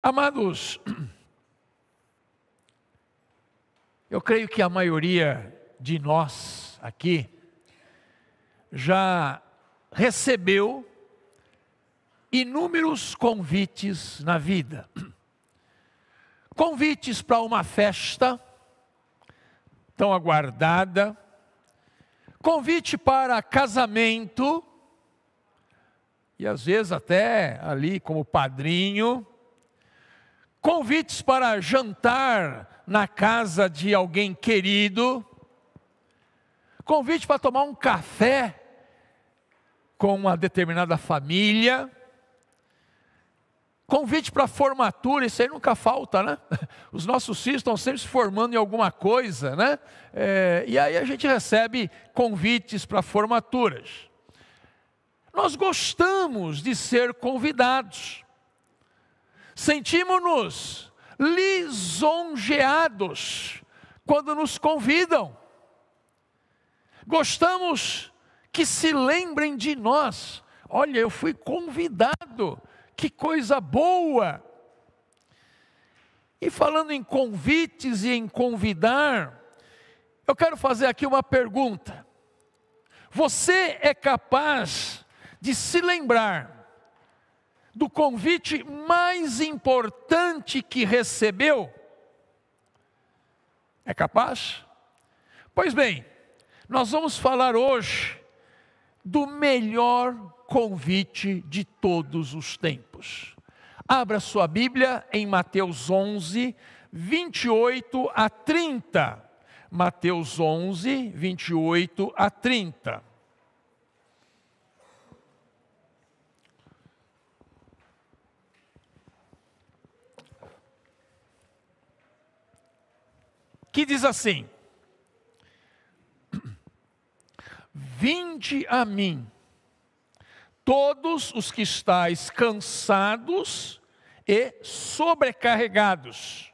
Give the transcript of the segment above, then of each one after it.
Amados, eu creio que a maioria de nós aqui já recebeu inúmeros convites na vida. Convites para uma festa tão aguardada, convite para casamento, e às vezes até ali como padrinho, convites para jantar na casa de alguém querido, convite para tomar um café com uma determinada família, convite para formatura, isso aí nunca falta, né? Os nossos filhos estão sempre se formando em alguma coisa, né? E aí a gente recebe convites para formaturas. Nós gostamos de ser convidados. Sentimos-nos lisonjeados quando nos convidam. Gostamos que se lembrem de nós. Olha, eu fui convidado, que coisa boa. E falando em convites e em convidar, eu quero fazer aqui uma pergunta. Você é capaz de se lembrar do convite mais importante que recebeu? É capaz? Pois bem, nós vamos falar hoje do melhor convite de todos os tempos. Abra sua Bíblia em Mateus 11, 28 a 30. Mateus 11, 28 a 30. Que diz assim: Vinde a mim, todos os que estáis cansados e sobrecarregados,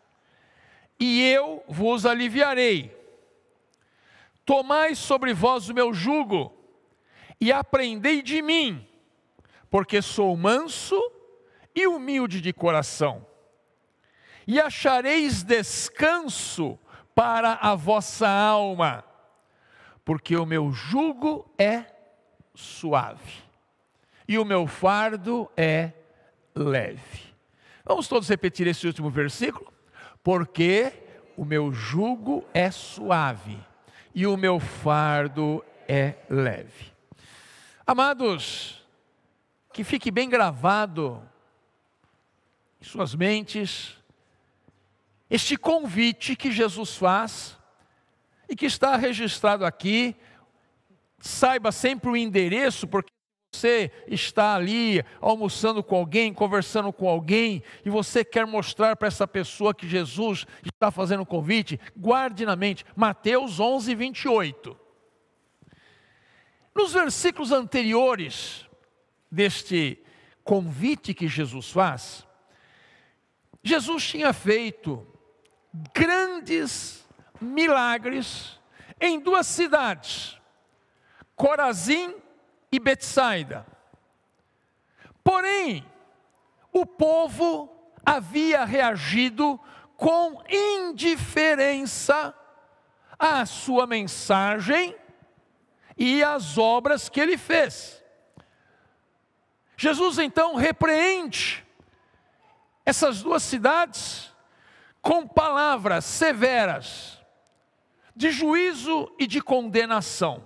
e eu vos aliviarei. Tomai sobre vós o meu jugo, e aprendei de mim, porque sou manso e humilde de coração, e achareis descanso para a vossa alma, porque o meu jugo é suave, e o meu fardo é leve. Vamos todos repetir esse último versículo? Porque o meu jugo é suave, e o meu fardo é leve. Amados, que fique bem gravado em suas mentes este convite que Jesus faz e que está registrado aqui. Saiba sempre o endereço, porque você está ali almoçando com alguém, conversando com alguém, e você quer mostrar para essa pessoa que Jesus está fazendo o convite, guarde na mente, Mateus 11, 28. Nos versículos anteriores deste convite que Jesus faz, Jesus tinha feito grandes milagres em duas cidades, Corazim e Betsaida. Porém, o povo havia reagido com indiferença à sua mensagem e às obras que ele fez. Jesus então repreende essas duas cidades com palavras severas, de juízo e de condenação.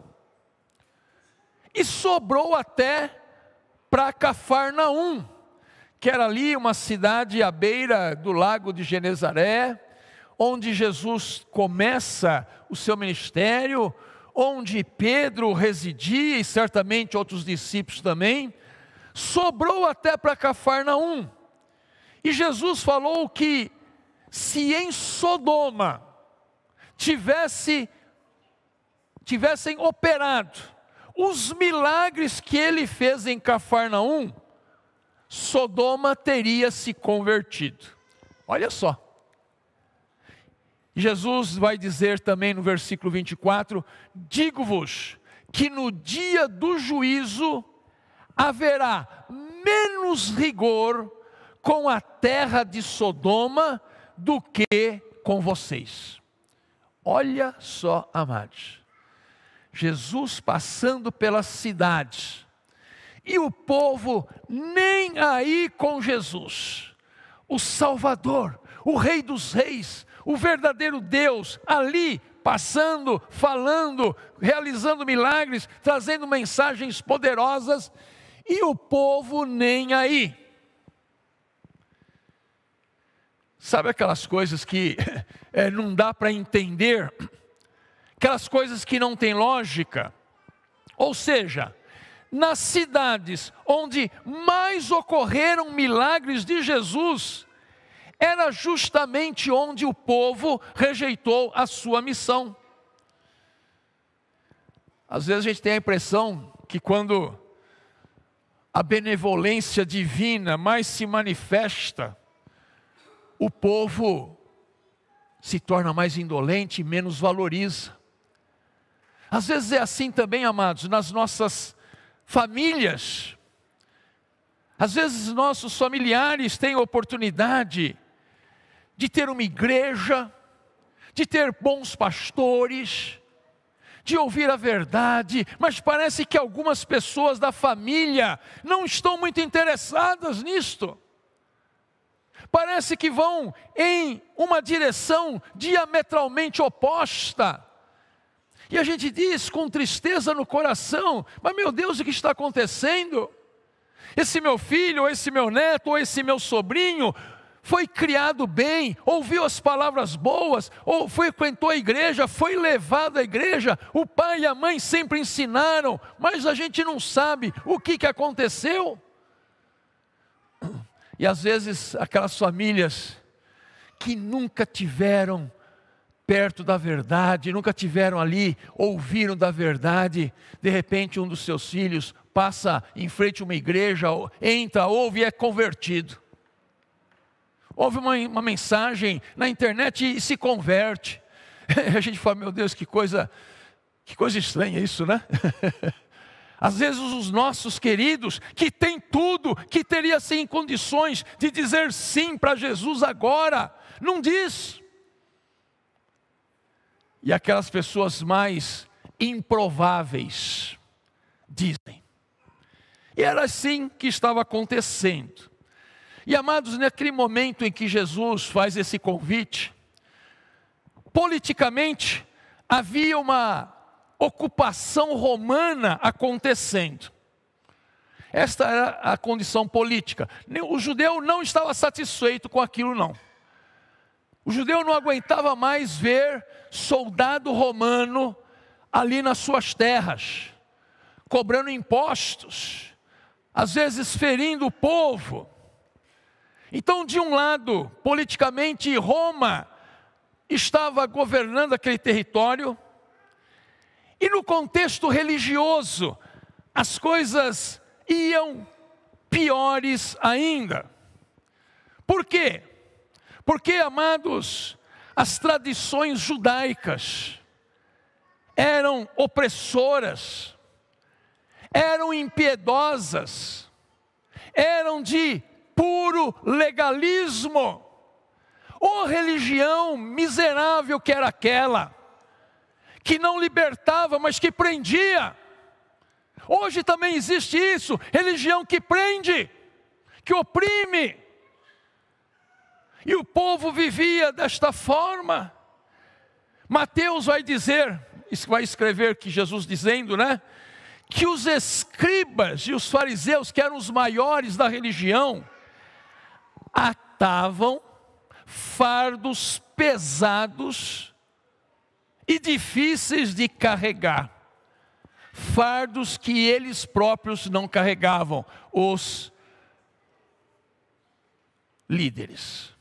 E sobrou até para Cafarnaum, que era ali uma cidade à beira do lago de Genezaré, onde Jesus começa o seu ministério, onde Pedro residia e certamente outros discípulos também. Sobrou até para Cafarnaum. E Jesus falou que se em Sodoma tivessem operado os milagres que ele fez em Cafarnaum, Sodoma teria se convertido. Olha só. Jesus vai dizer também no versículo 24: digo-vos que no dia do juízo haverá menos rigor com a terra de Sodoma do que com vocês. Olha só, amados, Jesus passando pelas cidades, e o povo nem aí com Jesus, o Salvador, o Rei dos Reis, o verdadeiro Deus, ali passando, falando, realizando milagres, trazendo mensagens poderosas, e o povo nem aí. Sabe aquelas coisas que não dá para entender? Aquelas coisas que não têm lógica? Ou seja, nas cidades onde mais ocorreram milagres de Jesus, era justamente onde o povo rejeitou a sua missão. Às vezes a gente tem a impressão que quando a benevolência divina mais se manifesta, o povo se torna mais indolente e menos valoriza. Às vezes é assim também, amados, nas nossas famílias. Às vezes nossos familiares têm oportunidade de ter uma igreja, de ter bons pastores, de ouvir a verdade, mas parece que algumas pessoas da família não estão muito interessadas nisto. Parece que vão em uma direção diametralmente oposta. E a gente diz com tristeza no coração: mas meu Deus, o que está acontecendo? Esse meu filho, ou esse meu neto, ou esse meu sobrinho foi criado bem, ouviu as palavras boas, ou frequentou a igreja, foi levado à igreja, o pai e a mãe sempre ensinaram, mas a gente não sabe o que aconteceu. E às vezes aquelas famílias que nunca tiveram perto da verdade, nunca tiveram ali, ouviram da verdade, de repente um dos seus filhos passa em frente a uma igreja, entra, ouve e é convertido. Ouve uma mensagem na internet e se converte. A gente fala: meu Deus, que coisa estranha isso, né? Às vezes os nossos queridos, que têm tudo, que teria sim condições de dizer sim para Jesus agora, não diz. E aquelas pessoas mais improváveis dizem. E era assim que estava acontecendo. E amados, naquele momento em que Jesus faz esse convite, politicamente havia uma ocupação romana acontecendo. Esta era a condição política. O judeu não estava satisfeito com aquilo, não. O judeu não aguentava mais ver soldado romano ali nas suas terras, cobrando impostos, às vezes ferindo o povo. Então, de um lado, politicamente, Roma estava governando aquele território, e no contexto religioso, as coisas iam piores ainda. Por quê? Porque, amados, as tradições judaicas eram opressoras, eram impiedosas, eram de puro legalismo. Ô religião miserável que era aquela, que não libertava, mas que prendia. Hoje também existe isso, religião que prende, que oprime. E o povo vivia desta forma. Mateus vai dizer, vai escrever que Jesus dizendo, né? Que os escribas e os fariseus, que eram os maiores da religião, atavam fardos pesados e difíceis de carregar. Fardos que eles próprios não carregavam, os líderes.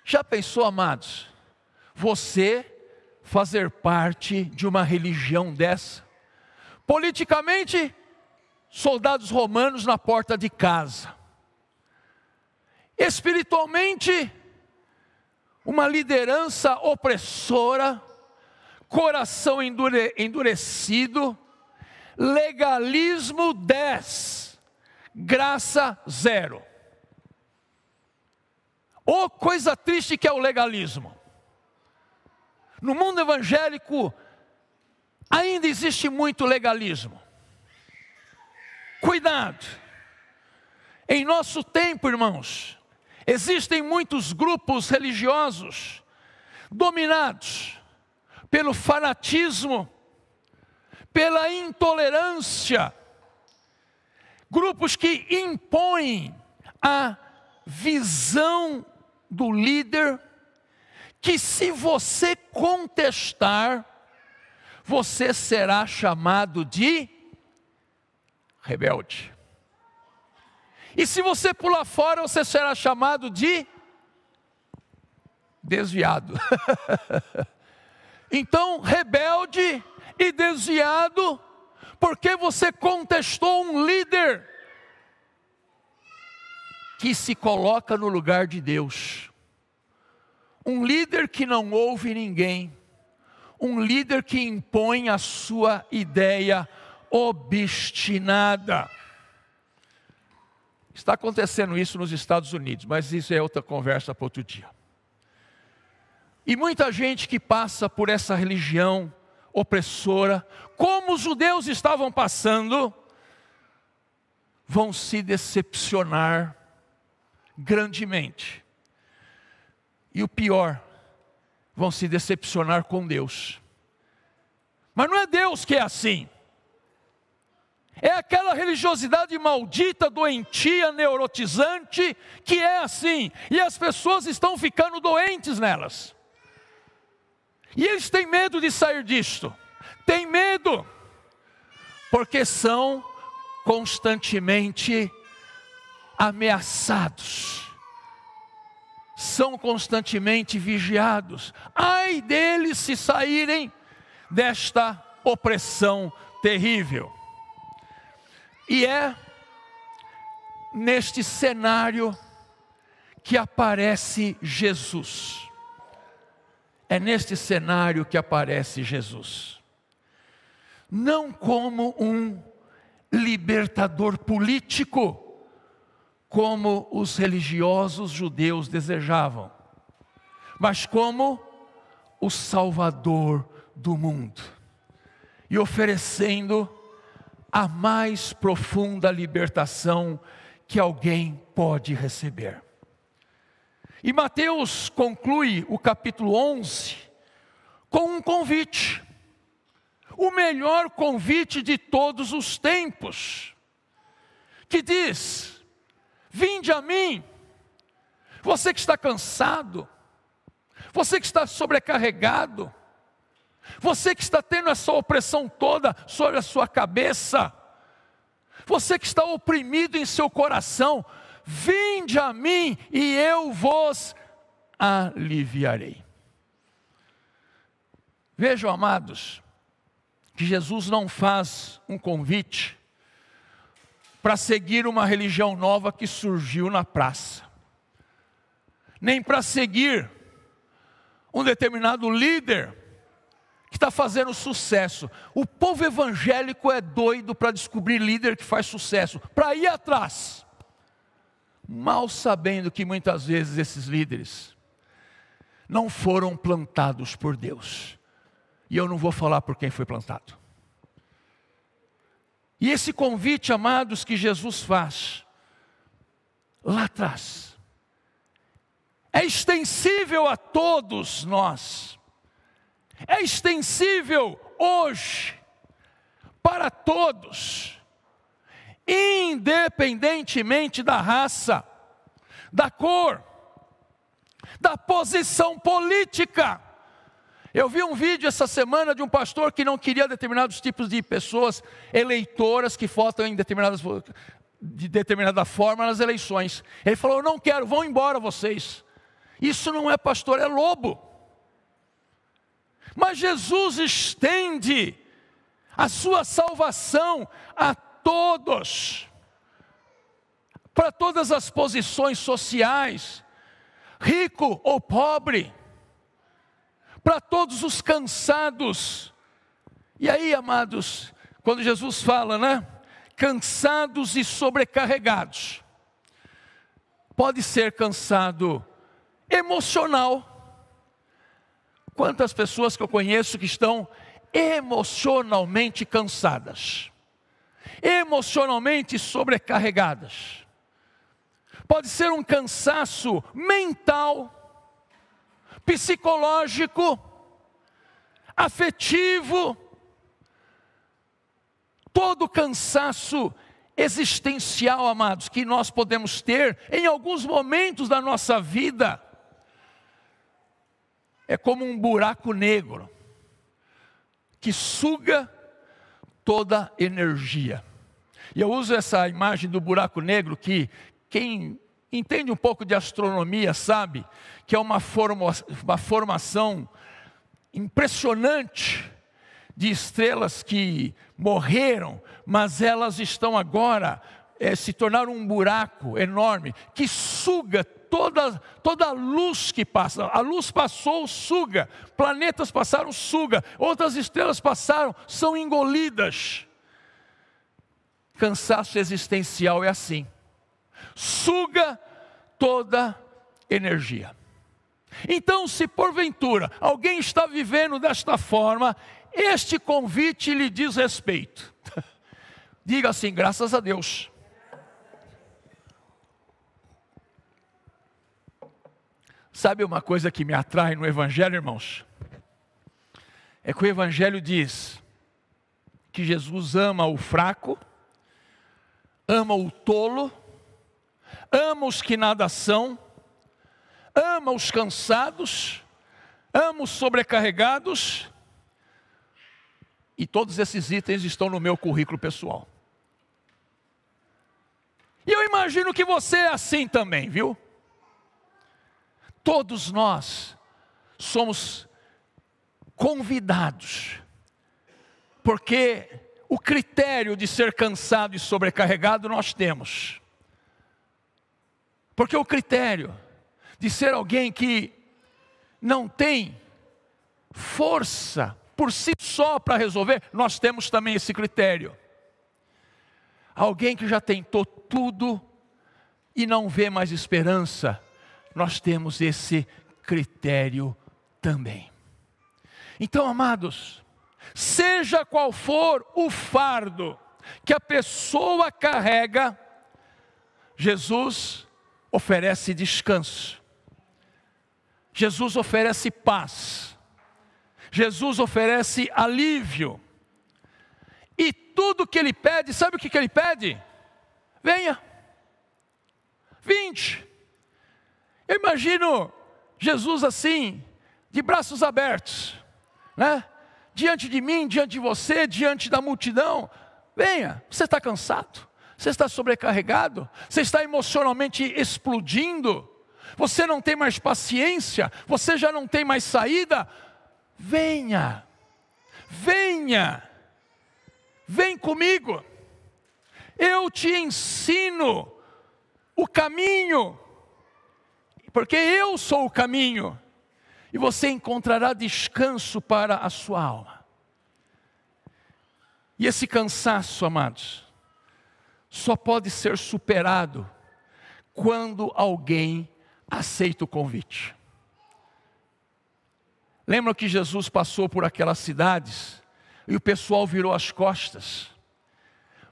Já pensou, amados, você fazer parte de uma religião dessa? Politicamente, soldados romanos na porta de casa. Espiritualmente, uma liderança opressora, coração endurecido, legalismo 10, graça 0. Oh, coisa triste que é o legalismo. No mundo evangélico, ainda existe muito legalismo. Cuidado. Em nosso tempo, irmãos, existem muitos grupos religiosos dominados pelo fanatismo, pela intolerância. Grupos que impõem a visão do líder, que se você contestar, você será chamado de rebelde. E se você pular fora, você será chamado de desviado. Então, rebelde e desviado, porque você contestou um líder que se coloca no lugar de Deus. Um líder que não ouve ninguém. Um líder que impõe a sua ideia obstinada. Está acontecendo isso nos Estados Unidos, mas isso é outra conversa para outro dia. E muita gente que passa por essa religião opressora, como os judeus estavam passando, vão se decepcionar grandemente. E o pior, vão se decepcionar com Deus. Mas não é Deus que é assim. É aquela religiosidade maldita, doentia, neurotizante, que é assim. E as pessoas estão ficando doentes nelas. E eles têm medo de sair disto. Têm medo. Porque são constantemente ameaçados. São constantemente vigiados. Ai deles se saírem desta opressão terrível. E é neste cenário que aparece Jesus. É neste cenário que aparece Jesus. Não como um libertador político, como os religiosos judeus desejavam, mas como o Salvador do mundo. E oferecendo a mais profunda libertação que alguém pode receber. E Mateus conclui o capítulo 11 com um convite. O melhor convite de todos os tempos. Que diz: vinde a mim, você que está cansado, você que está sobrecarregado, você que está tendo essa opressão toda sobre a sua cabeça, você que está oprimido em seu coração, vinde a mim e eu vos aliviarei. Vejam, amados, que Jesus não faz um convite para seguir uma religião nova que surgiu na praça, nem para seguir um determinado líder que está fazendo sucesso. O povo evangélico é doido para descobrir líder que faz sucesso, para ir atrás, mal sabendo que muitas vezes esses líderes não foram plantados por Deus. E eu não vou falar por quem foi plantado. E esse convite, amados, que Jesus faz lá atrás, é extensível a todos nós. É extensível hoje para todos, independentemente da raça, da cor, da posição política. Eu vi um vídeo essa semana de um pastor que não queria determinados tipos de pessoas eleitoras que votam de determinada forma nas eleições. Ele falou: eu não quero, vão embora vocês. Isso não é pastor, é lobo. Mas Jesus estende a sua salvação a todos, para todas as posições sociais, rico ou pobre, para todos os cansados. E aí, amados, quando Jesus fala, né? Cansados e sobrecarregados. Pode ser cansado emocional. Quantas pessoas que eu conheço que estão emocionalmente cansadas, emocionalmente sobrecarregadas. Pode ser um cansaço mental, psicológico, afetivo, todo cansaço existencial, amados, que nós podemos ter em alguns momentos da nossa vida, é como um buraco negro, que suga toda energia. E eu uso essa imagem do buraco negro, que quem entende um pouco de astronomia sabe, que é uma formação impressionante de estrelas que morreram, mas elas estão agora, se tornaram um buraco enorme, que suga toda a luz que passa. A luz passou, suga. Planetas passaram, suga. Outras estrelas passaram, são engolidas. Cansaço existencial é assim. Suga toda energia. Então, se porventura alguém está vivendo desta forma, este convite lhe diz respeito. Diga assim: graças a Deus. Sabe uma coisa que me atrai no Evangelho, irmãos? É que o Evangelho diz que Jesus ama o fraco, ama o tolo, ama os que nada são, ama os cansados, ama os sobrecarregados, e todos esses itens estão no meu currículo pessoal. E eu imagino que você é assim também, viu? Todos nós somos convidados, porque o critério de ser cansado e sobrecarregado nós temos. Porque o critério de ser alguém que não tem força por si só para resolver, nós temos também esse critério. Alguém que já tentou tudo e não vê mais esperança, nós temos esse critério também. Então, amados, seja qual for o fardo que a pessoa carrega, Jesus oferece descanso. Jesus oferece paz. Jesus oferece alívio. E tudo que Ele pede, sabe o que Ele pede? Venha, vinde. Eu imagino Jesus assim, de braços abertos, né? Diante de mim, diante de você, diante da multidão. Venha, você está cansado? Você está sobrecarregado? Você está emocionalmente explodindo? Você não tem mais paciência? Você já não tem mais saída? Venha, venha, vem comigo. Eu te ensino o caminho, porque eu sou o caminho, e você encontrará descanso para a sua alma. E esse cansaço, amados, só pode ser superado quando alguém aceita o convite. Lembra que Jesus passou por aquelas cidades e o pessoal virou as costas?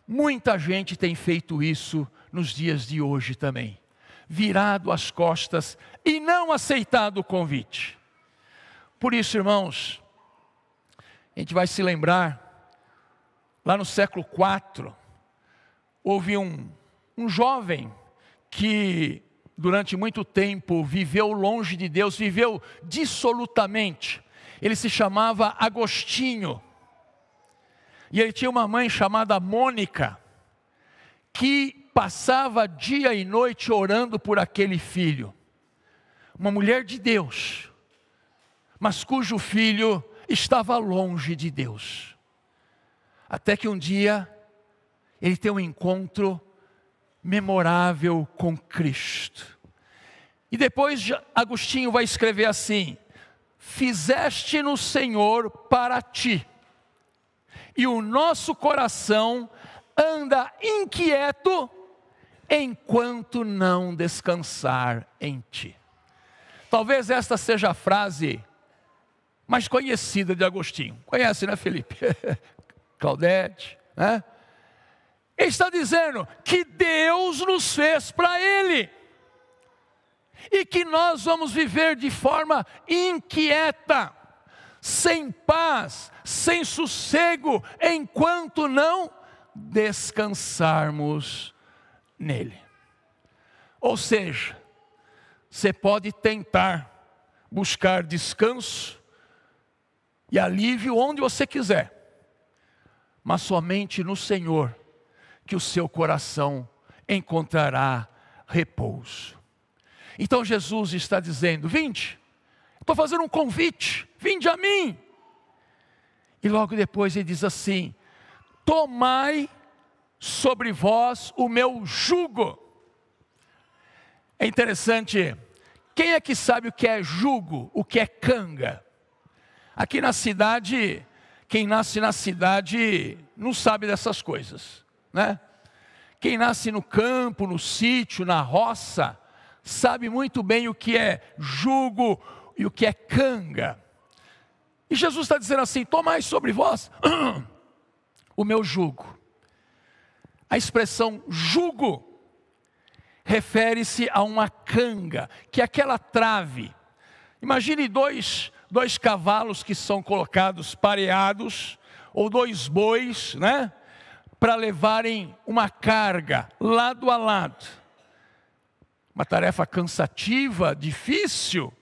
Muita gente tem feito isso nos dias de hoje também. Virado as costas e não aceitado o convite. Por isso, irmãos, a gente vai se lembrar, lá no século IV, houve um jovem que durante muito tempo viveu longe de Deus, viveu dissolutamente. Ele se chamava Agostinho. E ele tinha uma mãe chamada Mônica, que passava dia e noite orando por aquele filho. Uma mulher de Deus, mas cujo filho estava longe de Deus. Até que um dia, ele tem um encontro memorável com Cristo. E depois Agostinho vai escrever assim: fizeste no Senhor para ti, e o nosso coração anda inquieto enquanto não descansar em ti. Talvez esta seja a frase mais conhecida de Agostinho. Conhece, né, Felipe? Claudete, né? Ele está dizendo que Deus nos fez para Ele. E que nós vamos viver de forma inquieta, sem paz, sem sossego, enquanto não descansarmos nele. Ou seja, você pode tentar buscar descanso e alívio onde você quiser, mas somente no Senhor que o seu coração encontrará repouso. Então Jesus está dizendo: vinde, estou fazendo um convite, vinde a mim. E logo depois ele diz assim: tomai sobre vós o meu jugo. É interessante, quem é que sabe o que é jugo, o que é canga? Aqui na cidade, quem nasce na cidade não sabe dessas coisas, né? Quem nasce no campo, no sítio, na roça, sabe muito bem o que é jugo e o que é canga. E Jesus está dizendo assim: tomai sobre vós o meu jugo. A expressão jugo refere-se a uma canga, que é aquela trave. Imagine dois cavalos que são colocados pareados, ou dois bois, né? Para levarem uma carga lado a lado. Uma tarefa cansativa, difícil.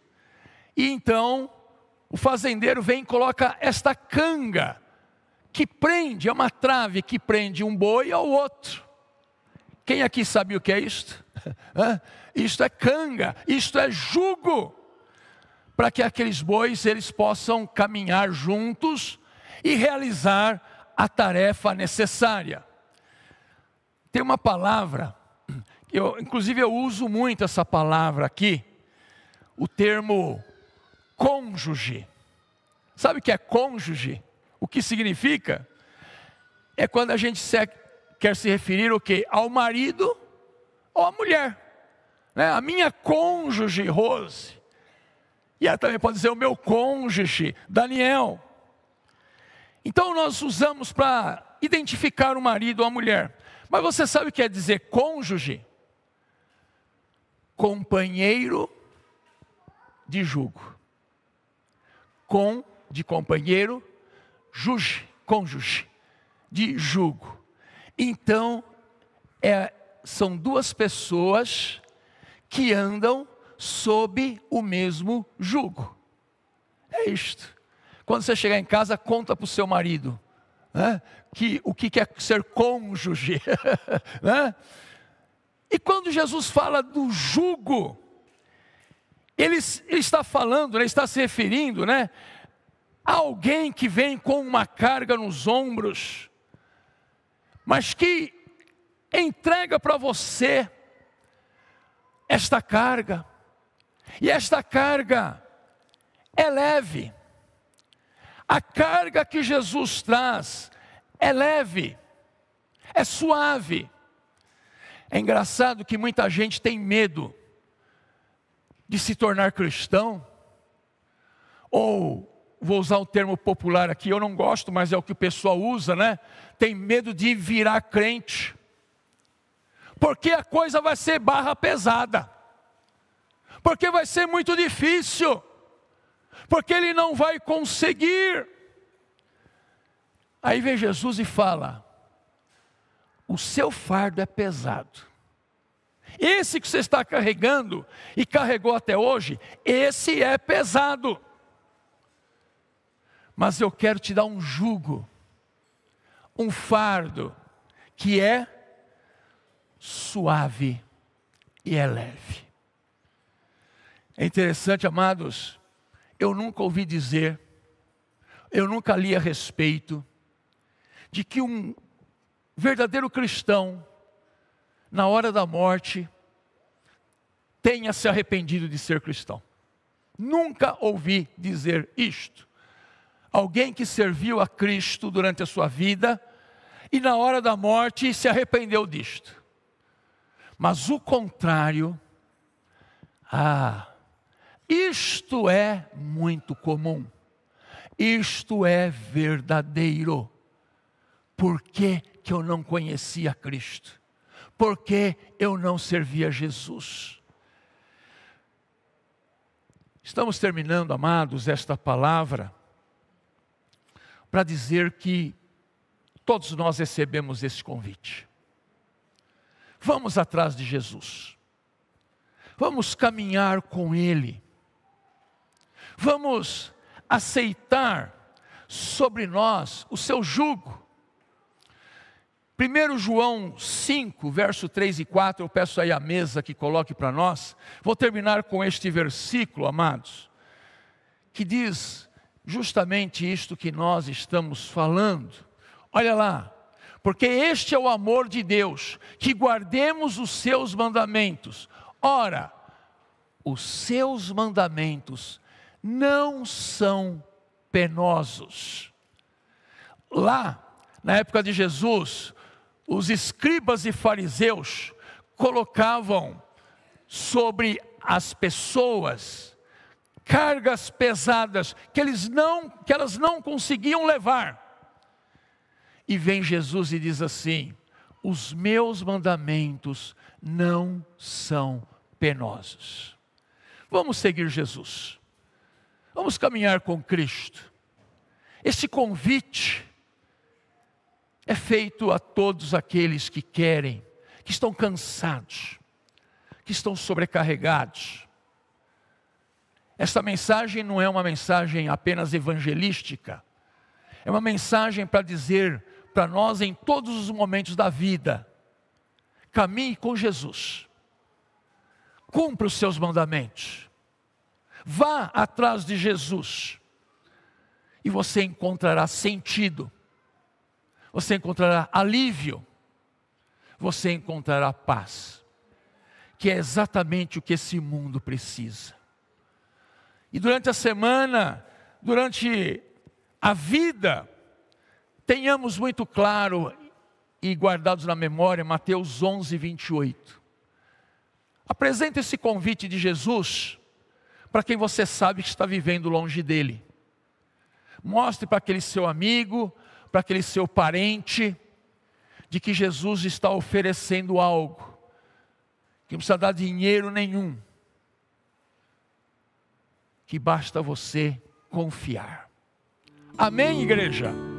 E então o fazendeiro vem e coloca esta canga, que prende, é uma trave que prende um boi ao outro. Quem aqui sabe o que é isto? Isto é canga, isto é jugo, para que aqueles bois eles possam caminhar juntos e realizar a tarefa necessária. Tem uma palavra, inclusive eu uso muito essa palavra aqui, o termo cônjuge. Sabe o que é cônjuge? O que significa? É quando a gente quer se referir o quê? Ao marido ou à mulher, né? A minha cônjuge Rose, e ela também pode dizer o meu cônjuge Daniel. Então nós usamos para identificar o marido ou a mulher. Mas você sabe o que quer dizer cônjuge? Companheiro de jugo. De companheiro, cônjuge, de jugo. Então, são duas pessoas que andam sob o mesmo jugo. É isto. Quando você chegar em casa, conta para o seu marido, né, o que é ser cônjuge. Né? E quando Jesus fala do jugo, ele está falando, ele está se referindo, né, a alguém que vem com uma carga nos ombros, mas que entrega para você esta carga, e esta carga é leve. A carga que Jesus traz é leve, é suave. É engraçado que muita gente tem medo de se tornar cristão, ou, vou usar um termo popular aqui, eu não gosto, mas é o que o pessoal usa, né? Tem medo de virar crente, porque a coisa vai ser barra pesada, porque vai ser muito difícil, porque ele não vai conseguir. Aí vem Jesus e fala: o seu fardo é pesado. Esse que você está carregando e carregou até hoje, esse é pesado. Mas eu quero te dar um jugo, um fardo que é suave e é leve. É interessante, amados, eu nunca ouvi dizer, eu nunca li a respeito de que um verdadeiro cristão, na hora da morte, tenha se arrependido de ser cristão. Nunca ouvi dizer isto. Alguém que serviu a Cristo durante a sua vida e na hora da morte se arrependeu disto. Mas o contrário, Isto é muito comum. Isto é verdadeiro. Por que que eu não conhecia Cristo? Por que eu não servia Jesus? Estamos terminando, amados, esta palavra para dizer que todos nós recebemos esse convite. Vamos atrás de Jesus. Vamos caminhar com Ele. Vamos aceitar sobre nós o seu jugo. 1 João 5, verso 3 e 4, eu peço aí a mesa que coloque para nós. Vou terminar com este versículo, amados, que diz justamente isto que nós estamos falando. Olha lá, porque este é o amor de Deus, que guardemos os seus mandamentos. Ora, os seus mandamentos não são penosos. Lá, na época de Jesus, os escribas e fariseus colocavam sobre as pessoas cargas pesadas que elas não conseguiam levar. E vem Jesus e diz assim: os meus mandamentos não são penosos. Vamos seguir Jesus. Vamos caminhar com Cristo. Esse convite é feito a todos aqueles que querem, que estão cansados, que estão sobrecarregados. Esta mensagem não é uma mensagem apenas evangelística. É uma mensagem para dizer para nós em todos os momentos da vida: caminhe com Jesus. Cumpra os seus mandamentos. Vá atrás de Jesus. E você encontrará sentido. Você encontrará alívio. Você encontrará paz. Que é exatamente o que esse mundo precisa. E durante a semana, durante a vida, tenhamos muito claro e guardados na memória Mateus 11, 28. Apresente esse convite de Jesus para quem você sabe que está vivendo longe dele. Mostre para aquele seu amigo, para aquele seu parente, de que Jesus está oferecendo algo, que não precisa dar dinheiro nenhum, que basta você confiar. Amém, igreja?